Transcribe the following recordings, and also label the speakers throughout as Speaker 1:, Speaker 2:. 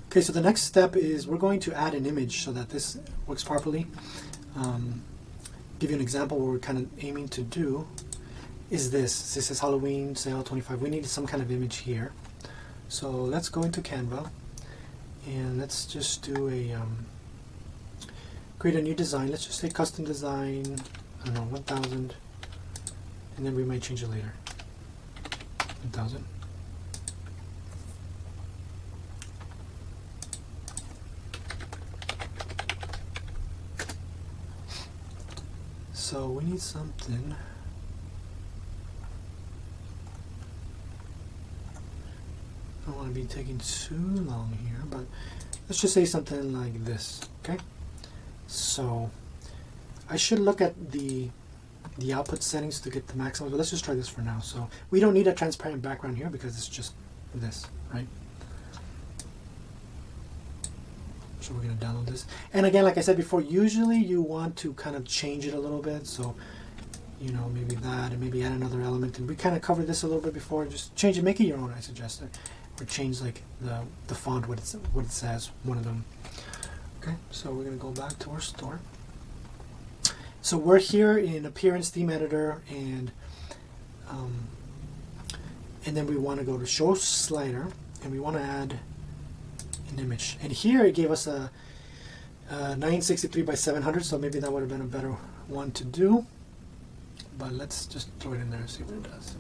Speaker 1: Okay, so the next step is we're going to add an image so that this works properly. Give you an example. What we're kind of aiming to do is this. This is Halloween sale 25. We need some kind of image here. So let's go into Canva and let's just do a create a new design. Let's just say custom design, I don't know, 1000, and then we might change it later. 1000. So we need something. I don't want to be taking too long here, but let's just say something like this, okay? So I should look at the output settings to get the maximum, but let's just try this for now. So we don't need a transparent background here because it's just this, right? So we're going to download this. And again, like I said before, usually you want to kind of change it a little bit. So, you know, maybe that and maybe add another element. And we kind of covered this a little bit before. Just change it, make it your own, I suggest. Or change like the font, what it says, one of them. Okay, so we're going to go back to our store. So we're here in Appearance Theme Editor, and then we want to go to Show Slider, and we want to add an image. And here it gave us a 963 by 700, so maybe that would have been a better one to do. But let's just throw it in there and see what it does.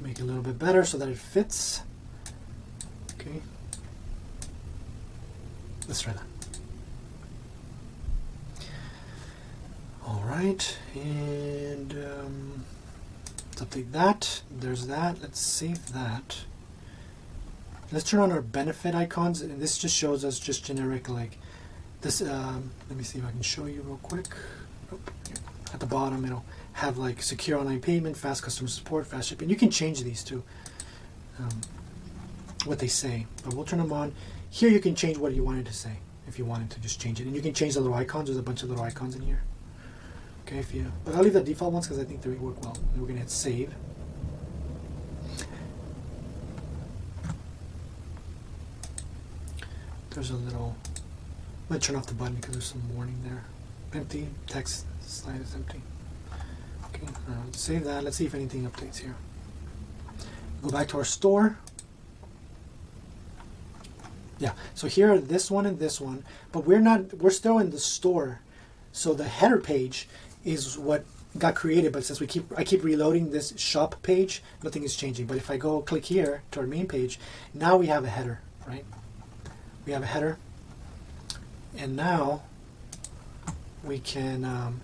Speaker 1: Make it a little bit better so that it fits. Okay. Let's try that. All right, and let's update that. There's that. Let's save that. Let's turn on our benefit icons, and this just shows us just generic like this. Let me see if I can show you real quick. Oh, at the bottom, it'll have like secure online payment, fast customer support, fast shipping. You can change these to what they say, but we'll turn them on. Here you can change what you wanted to say if you wanted to just change it, and you can change the little icons. There's a bunch of little icons in here. Okay, but I'll leave the default ones because I think they work well. And we're going to hit save. There's a little. I'm going to turn off the button because there's some warning there. Empty text slide is empty. Okay, save that. Let's see if anything updates here. Go back to our store. Yeah, so here are this one and this one, but we're still in the store. So the header page is what got created, but since I keep reloading this shop page, nothing is changing. But if I go click here to our main page, now we have a header, right? We have a header, and now we can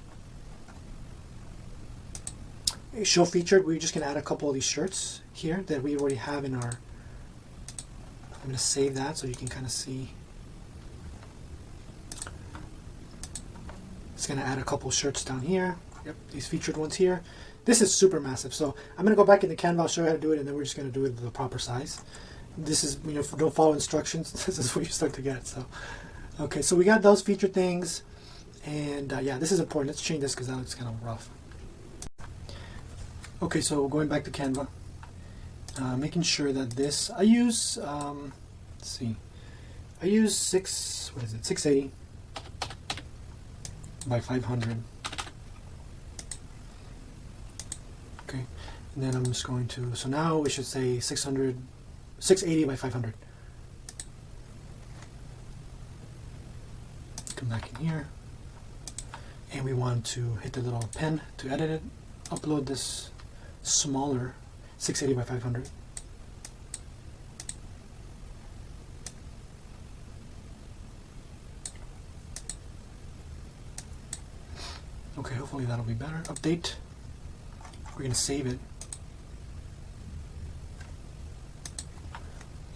Speaker 1: show featured. We're just going to add a couple of these shirts here that we already have in our. I'm going to save that so you can kind of see. It's going to add a couple shirts down here. Yep, these featured ones here. This is super massive. So I'm going to go back into Canva, I'll show you how to do it, and then we're just going to do it the proper size. This is, you know, if you don't follow instructions, this is what you start to get. So, okay, so we got those featured things. And yeah, this is important. Let's change this because that looks kind of rough. Okay, so going back to Canva. Making sure that this, I use, let's see. I use 680 by 500. Okay, and then I'm just going to, so now we should say 680 by 500. Come back in here, and we want to hit the little pen to edit it, upload this smaller 680 by 500. Okay, hopefully that'll be better. Update. We're going to save it.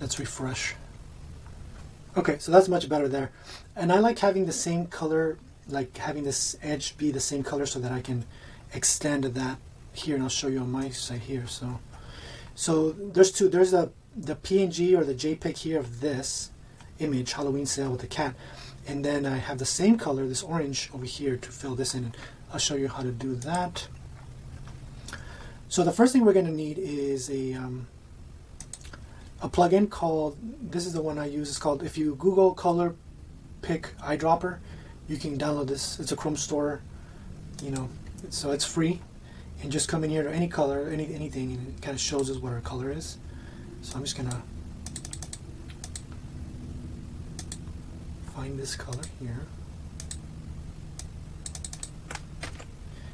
Speaker 1: Let's refresh. Okay, so that's much better there. And I like having the same color, like having this edge be the same color so that I can extend that here, and I'll show you on my side here. So there's two. There's the PNG or the JPEG here of this image, Halloween sale with the cat. And then I have the same color, this orange over here, to fill this in. I'll show you how to do that. So the first thing we're going to need is a plugin called, this is the one I use, it's called, if you Google Color Pick Eyedropper, you can download this. It's a Chrome store, so it's free. And just come in here to any color, anything, and it kind of shows us what our color is. So I'm just going to find this color here.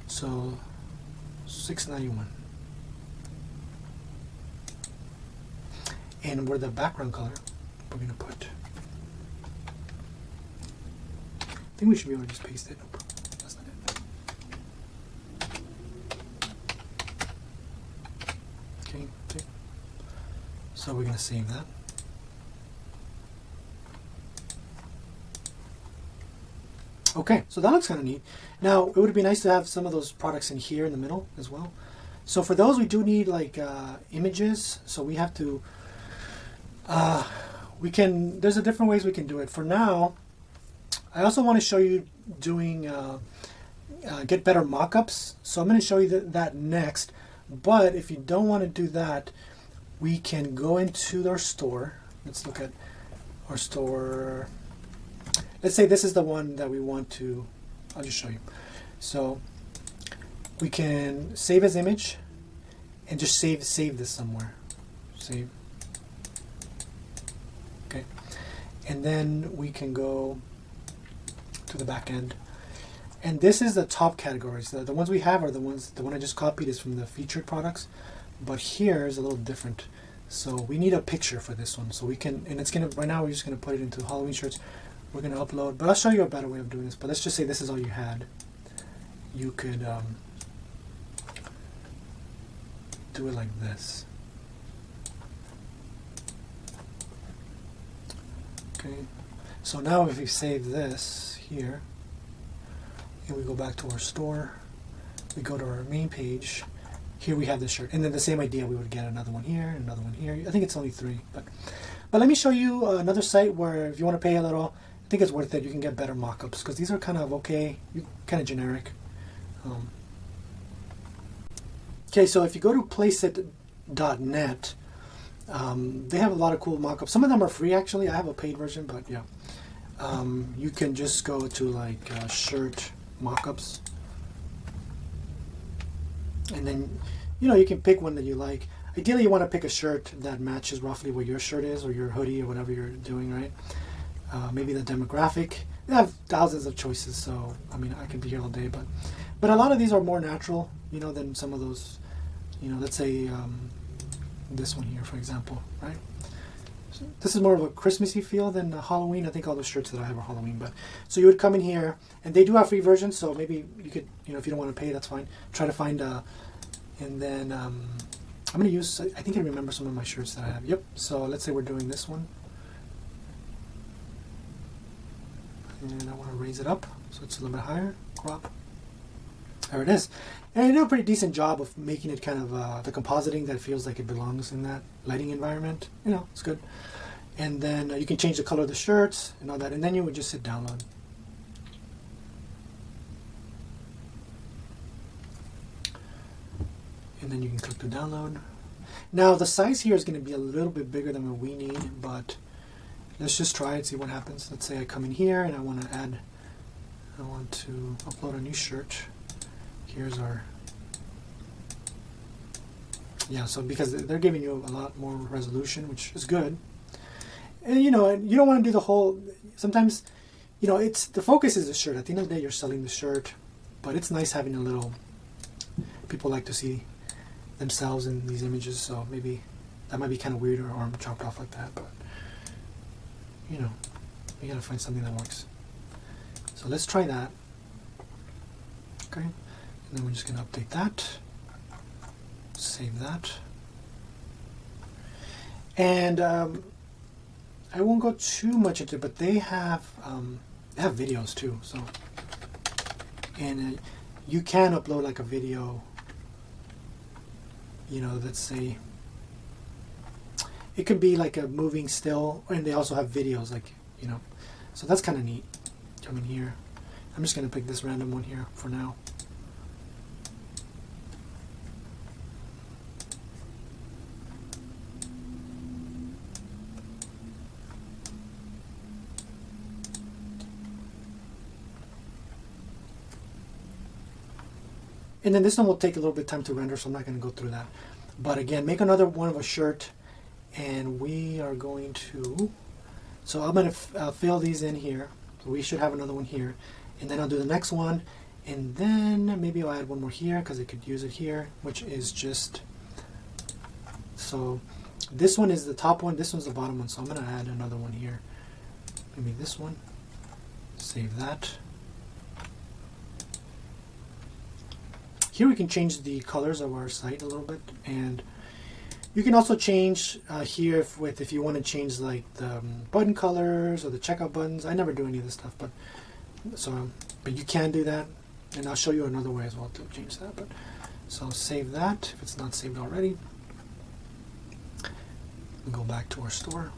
Speaker 1: So 691. And where the background color, we're going to put, I think we should be able to just paste it. Nope, that's not it. Okay. So we're going to save that. Okay, so that looks kind of neat. Now, it would be nice to have some of those products in here in the middle as well. So for those, we do need like images. So we have to, there's a different ways we can do it. For now, I also want to show you doing, get better mockups. So I'm going to show you that next. But if you don't want to do that, we can go into our store. Let's look at our store. Let's say this is the one that we want to, I'll just show you. So we can save as image and just save this somewhere. Save. Okay. And then we can go to the back end. And this is the top categories. The ones we have are the one I just copied is from the featured products. But here is a little different. So we need a picture for this one. So we can, and it's going to, right now we're just going to put it into Halloween shirts. We're going to upload, but I'll show you a better way of doing this. But let's just say this is all you had. You could do it like this. Okay. So now if we save this here, and we go back to our store, we go to our main page. Here we have this shirt, and then the same idea. We would get another one here, another one here. I think it's only 3, but let me show you another site where if you want to pay a little, I think it's worth it. You can get better mockups because these are kind of okay, kind of generic. Okay, so if you go to placeit.net, they have a lot of cool mockups. Some of them are free actually. I have a paid version, but yeah. You can just go to like shirt mockups, and then you can pick one that you like. Ideally, you want to pick a shirt that matches roughly what your shirt is or your hoodie or whatever you're doing, right? Maybe the demographic. They have thousands of choices, so I mean I could be here all day, but a lot of these are more natural, than some of those. Let's say this one here, for example, right? So this is more of a Christmassy feel than Halloween. I think all the shirts that I have are Halloween, but so you would come in here, and they do have free versions, so maybe you could, if you don't want to pay, that's fine. Try to find, and then I'm going to use. I think I remember some of my shirts that I have. Yep. So let's say we're doing this one. And I want to raise it up so it's a little bit higher. Crop. There it is. And I do a pretty decent job of making it kind of the compositing that feels like it belongs in that lighting environment. It's good. And then you can change the color of the shirts and all that. And then you would just hit download. And then you can click to download. Now the size here is going to be a little bit bigger than what we need, but let's just try it, see what happens. Let's say I come in here and I want to upload a new shirt. Here's our, so because they're giving you a lot more resolution, which is good. And you don't want to do the whole, sometimes, it's, the focus is the shirt. At the end of the day, you're selling the shirt, but it's nice having a little, people like to see themselves in these images, so maybe that might be kind of weird or arm chopped off like that, but you gotta find something that works. So let's try that. Okay, and then we're just gonna update that, save that, and I won't go too much into it, but they have videos too. So, and you can upload like a video. Let's say it could be like a moving still, and they also have videos, like so that's kind of neat. come in here. I'm just going to pick this random one here for now. And then this one will take a little bit of time to render, so I'm not going to go through that. But again, make another one of a shirt, and we are going to, so I'm going to fill these in here. So we should have another one here. And then I'll do the next one, and then maybe I'll add one more here because I could use it here, which is just, so this one is the top one, this one's the bottom one, so I'm going to add another one here. Maybe this one. Save that. Here we can change the colors of our site a little bit, and you can also change here if you want to change like the button colors or the checkout buttons. I never do any of this stuff, but you can do that, and I'll show you another way as well to change that. But so save that if it's not saved already. We go back to our store.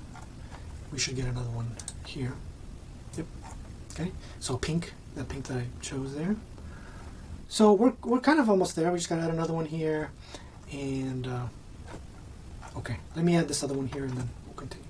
Speaker 1: We should get another one here. Yep. Okay. So pink, that pink that I chose there. So we're kind of almost there. We just got to add another one here, and okay, let me add this other one here, and then we'll continue.